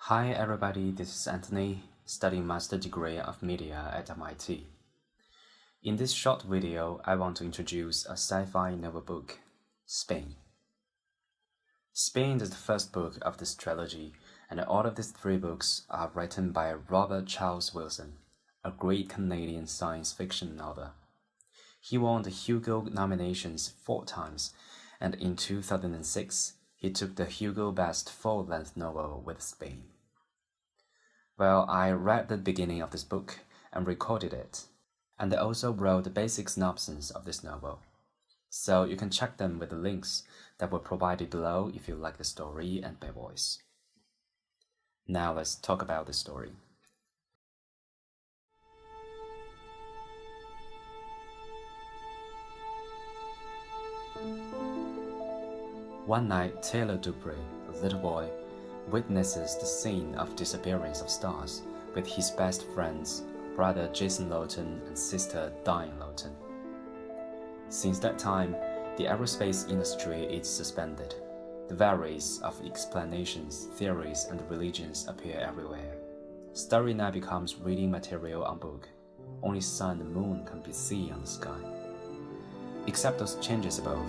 Hi everybody, this is Anthony, studying Master degree of Media at MIT. In this short video, I want to introduce a sci-fi novel book, Spain. Spain is the first book of this trilogy, and all of these three books are written by Robert Charles Wilson, a great Canadian science fiction novel. He won the Hugo nominations 4 times, and in 2006, he took the Hugo Best Full-Length Novel with Spain. Well, I read the beginning of this book and recorded it, and I also wrote the basic synopsis of this novel. So you can check them with the links that were provided below if you like the story and my voice. Now let's talk about the story. One night, Taylor Dupree, a little boy, witnesses the scene of disappearance of stars with his best friends, brother Jason Lawton and sister Diane Lawton. Since that time, the aerospace industry is suspended. The various of explanations, theories, and religions appear everywhere. Starry night becomes reading material on book. Only sun and moon can be seen on the sky. Except those changes above,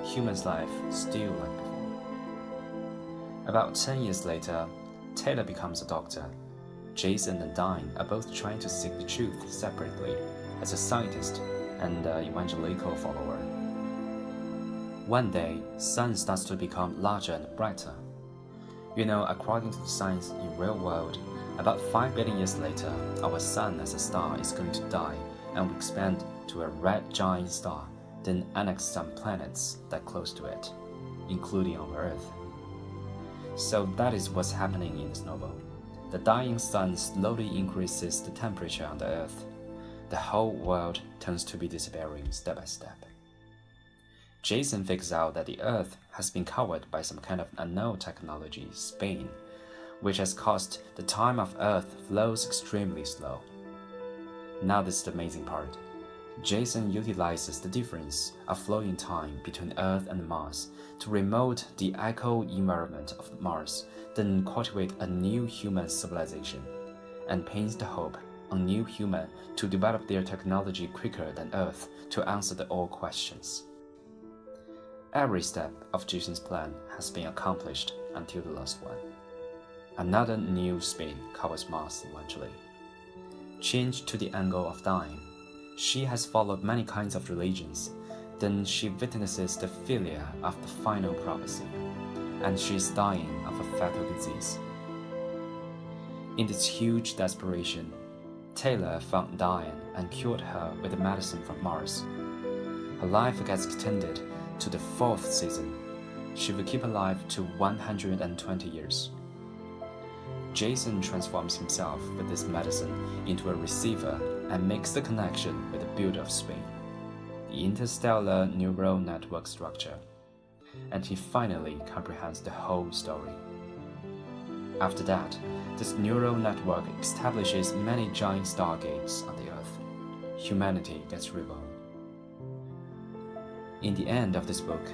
human's life still like before. About 10 years later, Taylor becomes a doctor. Jason and Diane are both trying to seek the truth separately as a scientist and an evangelical follower. One day, sun starts to become larger and brighter. According to the science in real world, about 5 billion years later, our sun as a star is going to die and will expand to a red giant star, then annex some planets that close to it, including our Earth. So that is what's happening in this novel. The dying sun slowly increases the temperature on the Earth. The whole world turns to be disappearing step by step. Jason figures out that the Earth has been covered by some kind of unknown technology, Spain, which has caused the time of Earth flows extremely slow. Now this is the amazing part. Jason utilizes the difference of flowing time between Earth and Mars to remote the echo environment of Mars, then cultivate a new human civilization, and paints the hope on new human to develop their technology quicker than Earth to answer the all questions. Every step of Jason's plan has been accomplished until the last one. Another new Spain covers Mars eventually. Changed to the angle of dying. She has followed many kinds of religions, then she witnesses the failure of the final prophecy, and she is dying of a fatal disease. In this huge desperation, Taylor found Diane and cured her with the medicine from Mars. Her life gets extended to the 4th season. She will keep alive to 120 years. Jason transforms himself with this medicine into a receiver and makes the connection with the builder of Spain, the interstellar neural network structure, and he finally comprehends the whole story. After that, this neural network establishes many giant stargates on the Earth. Humanity gets reborn. In the end of this book,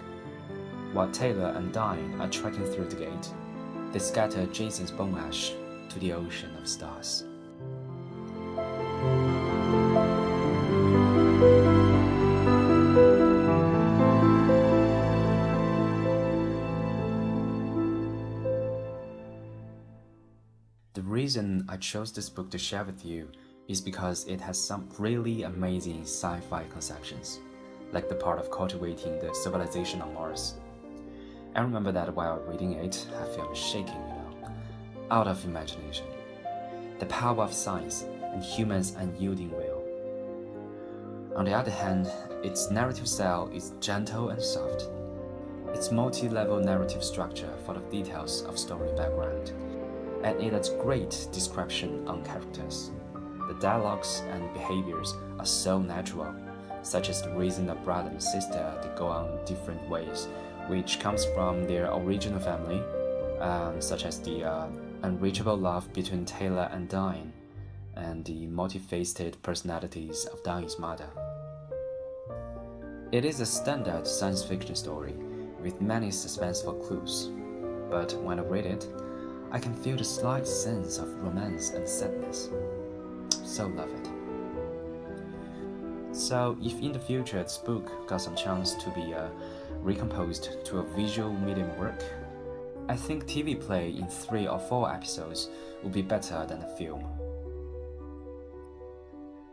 while Taylor and Diane are trekking through the gate, they scatter Jason's bone ash to the ocean of stars. The reason I chose this book to share with you is because it has some really amazing sci-fi conceptions, like the part of cultivating the civilization on Mars. I remember that while reading it, I felt shaking, out of imagination. The power of science and humans' unyielding will. On the other hand, its narrative style is gentle and soft. Its multi-level narrative structure full of details of story background, and it has great description on characters. The dialogues and behaviors are so natural, such as the reason of brother and sister they go on different ways, which comes from their original family, such as the unreachable love between Taylor and Diane, and the multifaceted personalities of Diane's mother. It is a standard science fiction story with many suspenseful clues, but when I read it, I can feel the slight sense of romance and sadness. So love it. So if in the future this book got some chance to be recomposed to a visual medium work, I think TV play in 3 or 4 episodes would be better than a film.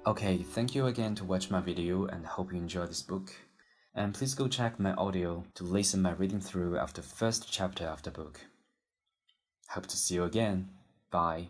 Okay, thank you again to watch my video and hope you enjoy this book. And please go check my audio to listen my reading through of the first chapter of the book. Hope to see you again. Bye.